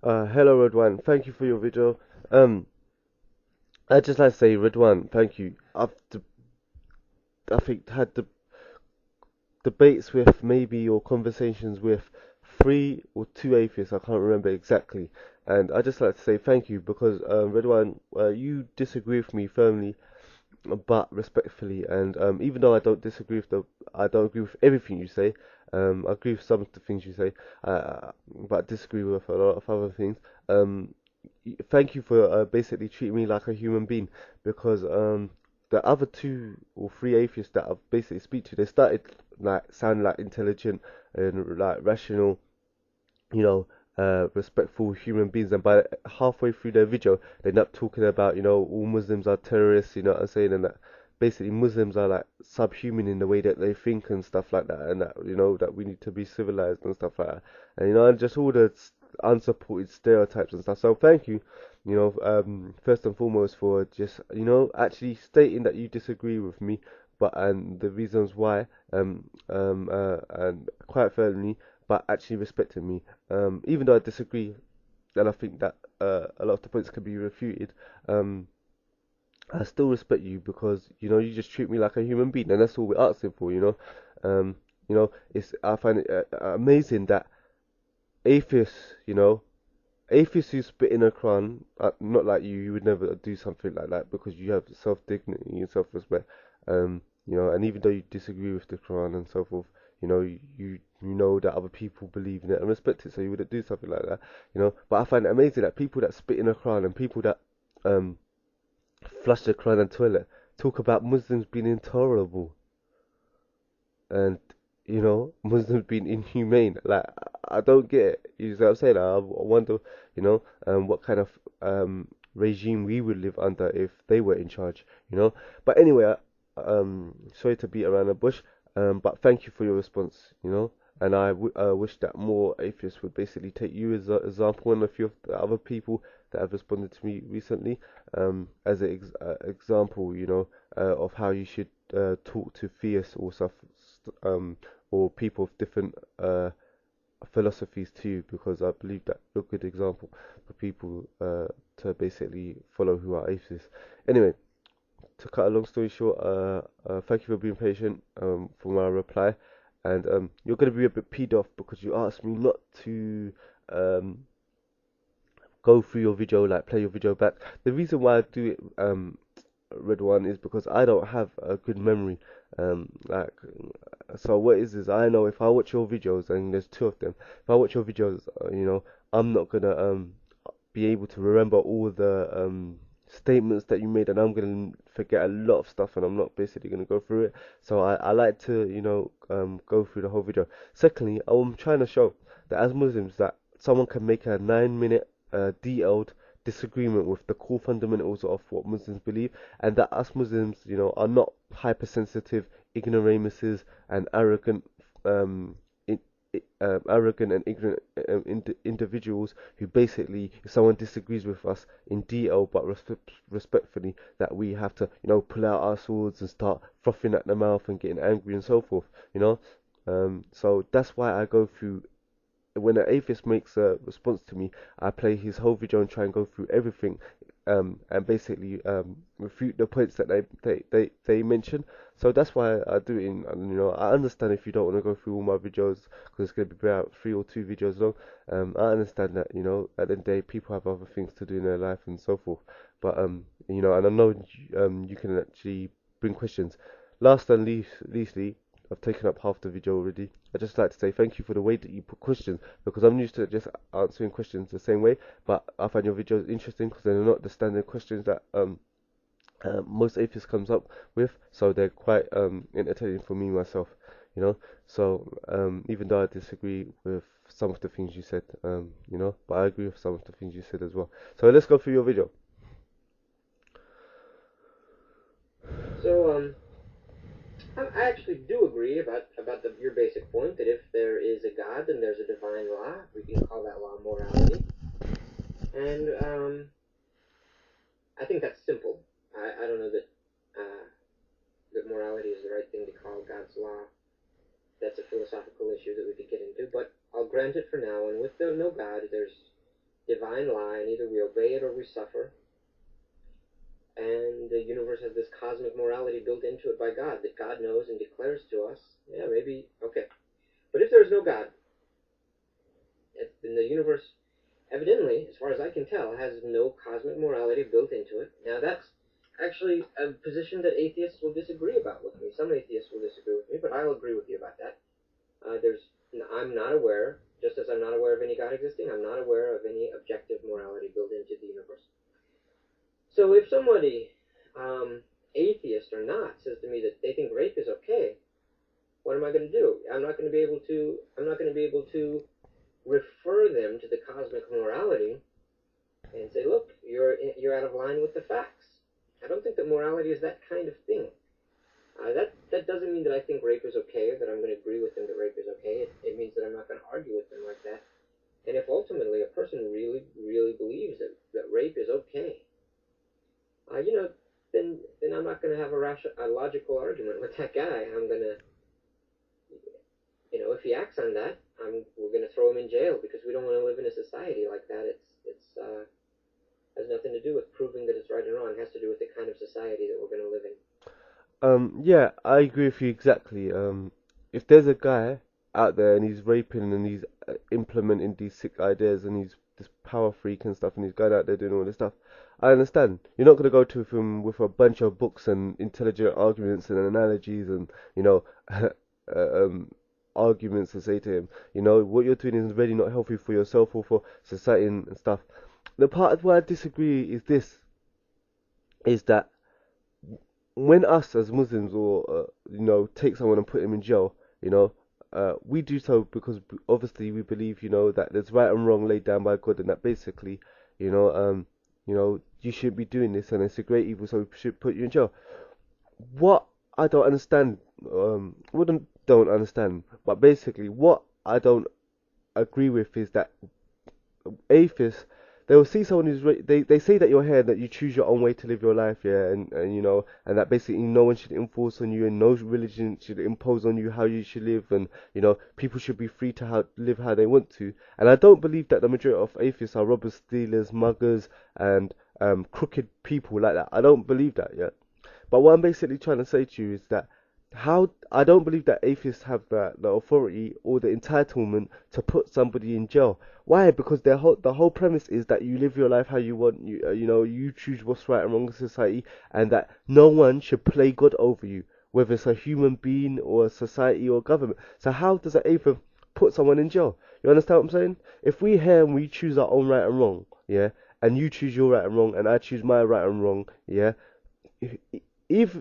Hello Redwan, thank you for your video. Um, I'd just like to say, Redwan, thank you. I think had the debates with maybe or conversations with three or two atheists, I can't remember exactly. And I just like to say thank you because Redwan, you disagree with me firmly but respectfully. And even though I don't agree with everything you say. I agree with some of the things you say, but disagree with a lot of other things. Um, Thank you for basically treating me like a human being because the other two or three atheists that I've basically speak to, they started like sounding like intelligent and like rational, you know, respectful human beings, and by halfway through their video, they end up talking about, all Muslims are terrorists, you know what I'm saying, and that basically Muslims are like subhuman in the way that they think and stuff like that, and that that we need to be civilized and stuff like that, and and just all the unsupported stereotypes and stuff. So thank you, first and foremost for just actually stating that you disagree with me, but and the reasons why, and quite firmly, but actually respecting me. Even though I disagree, and I think that a lot of the points can be refuted, um, I still respect you because you just treat me like a human being, and that's all we're asking for. It's I find it amazing that atheists, atheists who spit in a Quran, not like you would never do something like that because you have self dignity and self respect. And even though you disagree with the Quran and so forth, you know that other people believe in it and respect it, so you wouldn't do something like that. But I find it amazing that people that spit in a Quran and people that um flush the Quran and toilet talk about Muslims being intolerable and Muslims being inhumane. Like I don't get it. You see what I'm saying? I wonder, what kind of regime we would live under if they were in charge. But anyway, sorry to beat around the bush. But thank you for your response. And I wish that more atheists would basically take you as an example and a few of the other people that have responded to me recently, as an example, of how you should talk to theists or stuff, um, or people of different philosophies too, because I believe that a good example for people to basically follow who are atheists. Anyway, to cut a long story short, thank you for being patient for my reply, and you're gonna be a bit peed off because you asked me not to um, go through your video, like play your video back. The reason why I do it, Red One, is because I don't have a good memory. Like, so what is I know if I watch your videos, and there's two of them, if I watch your videos, I'm not gonna be able to remember all the statements that you made, and I'm gonna forget a lot of stuff, and I'm not basically gonna go through it. So I like to, go through the whole video. Secondly, I'm trying to show that as Muslims, that someone can make a 9 minute detailed disagreement with the core fundamentals of what Muslims believe, and that us Muslims, are not hypersensitive ignoramuses and um, in, arrogant and ignorant individuals who basically, if someone disagrees with us in detail but respectfully, that we have to, pull out our swords and start frothing at the mouth and getting angry and so forth, you know. So that's why I go through when an atheist makes a response to me, I play his whole video and try and go through everything, and basically refute the points that they mention. So that's why I do it in, and, I understand if you don't want to go through all my videos because it's going to be about three or two videos long. I understand that, at the end of the day, people have other things to do in their life and so forth. But, and I know you can actually bring questions. Last and leastly, I've taken up half the video already. I'd just like to say thank you for the way that you put questions because I'm used to just answering questions the same way, but I find your videos interesting because they're not the standard questions that most atheists comes up with, so they're quite entertaining for me myself, you know. So even though I disagree with some of the things you said, but I agree with some of the things you said as well. So let's go through your video. So, I actually do agree about your basic point that if there is a God, then there's a divine law. We can call that law morality, and I think that's simple. I don't know that that morality is the right thing to call God's law. That's a philosophical issue that we could get into, but I'll grant it for now. And with no God, there's divine law, and either we obey it or we suffer. And the universe has this cosmic morality built into it by God that God knows and declares to us. Yeah, maybe, okay. But if there's no God, then the universe, evidently, as far as I can tell, has no cosmic morality built into it. Now, that's actually a position that atheists will disagree about with me. Some atheists will disagree with me, but I'll agree with you about that. I'm not aware, just as I'm not aware of any God existing, I'm not aware of any objective morality built into the universe. So if somebody, atheist or not, says to me that they think rape is okay, what am I going to do? I'm not going to be able to refer them to the cosmic morality and say, look, you're out of line with the facts. I don't think that morality is that kind of thing. That doesn't mean that I think rape is okay, or that I'm going to agree with them that rape is okay. It means that I'm not going to argue with them like that. And if ultimately a person really, really believes that rape is okay, then I'm not going to have a logical argument with that guy. I'm going to, if he acts on that, we're going to throw him in jail, because we don't want to live in a society like that. It's has nothing to do with proving that it's right and wrong. It has to do with the kind of society that we're going to live in. Yeah, I agree with you exactly. If there's a guy out there and he's raping and he's implementing these sick ideas and he's this power freak and stuff and he's going out there doing all this stuff, I understand. You're not gonna go to him with a bunch of books and intelligent arguments and analogies and arguments to say to him, what you're doing is really not healthy for yourself or for society and stuff. The part of where I disagree is that when us as Muslims or take someone and put him in jail, we do so because obviously we believe that there's right and wrong laid down by God, and that basically you know um you shouldn't be doing this and it's a great evil, so we should put you in jail. What I don't understand, wouldn't don't understand, but basically what I don't agree with is that atheists, they will see someone they say that you're here, that you choose your own way to live your life, yeah, and that basically no one should enforce on you and no religion should impose on you how you should live, and people should be free to live how they want to. And I don't believe that the majority of atheists are robbers, stealers, muggers, and crooked people like that. I don't believe that, yeah. But what I'm basically trying to say to you is that how I don't believe that atheists have the authority or the entitlement to put somebody in jail. Why? Because the whole premise is that you live your life how you want. You choose what's right and wrong in society, and that no one should play God over you, whether it's a human being or a society or government. So how does an atheist put someone in jail? You understand what I'm saying? If we here and we choose our own right and wrong, yeah, and you choose your right and wrong, and I choose my right and wrong, yeah, if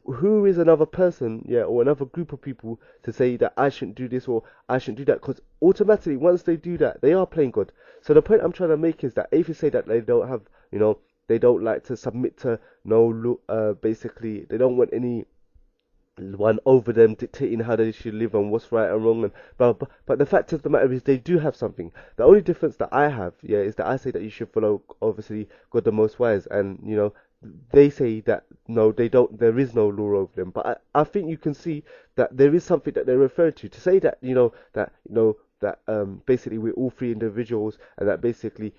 who is another person, yeah, or another group of people to say that I shouldn't do this or I shouldn't do that? Because automatically, once they do that, they are playing God. So the point I'm trying to make is that atheists say that they don't have, they don't like to submit to basically they don't want any one over them dictating how they should live and what's right and wrong, and but the fact of the matter is they do have something. The only difference that I have, yeah, is that I say that you should follow obviously God the Most Wise, and they say that no, they don't. There is no law over them. But I think you can see that there is something that they're referring to say that that basically we're all free individuals, and that basically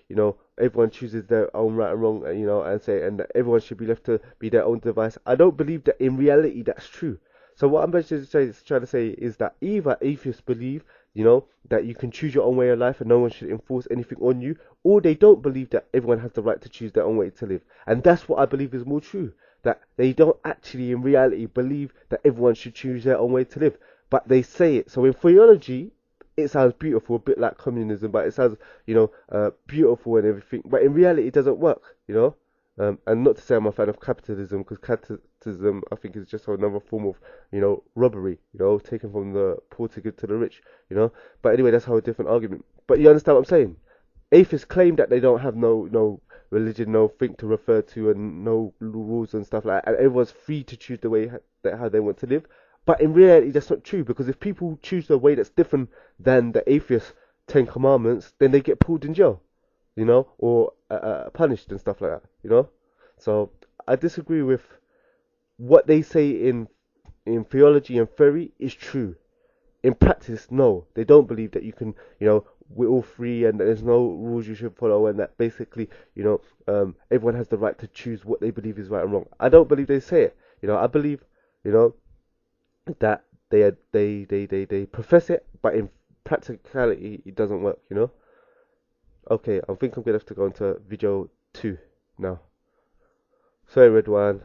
everyone chooses their own right and wrong, and that everyone should be left to be their own device. I don't believe that in reality that's true. So what I'm basically trying to say is that either atheists believe that you can choose your own way of life and no one should enforce anything on you, or they don't believe that everyone has the right to choose their own way to live. And that's what I believe is more true. That they don't actually in reality believe that everyone should choose their own way to live, but they say it. So in theology, it sounds beautiful, a bit like communism, but it sounds, beautiful and everything. But in reality, it doesn't work. And not to say I'm a fan of capitalism, because capitalism, I think, is just another form of, robbery, taken from the poor to give to the rich. But anyway, that's how a different argument. But you understand what I'm saying? Atheists claim that they don't have no religion, no thing to refer to, and no rules and stuff like that, and everyone's free to choose the way how they want to live. But in reality, that's not true, because if people choose a way that's different than the atheist Ten Commandments, then they get pulled in jail, or punished and stuff like that. So I disagree with what they say in theology and theory is true. In practice, no, they don't believe that you can, we're all free and there's no rules you should follow, and that basically, everyone has the right to choose what they believe is right and wrong. I don't believe they say it. I believe, you know, that they profess it, but in practicality, it doesn't work. Okay, I think I'm gonna have to go into video 2 now. Sorry, Red One.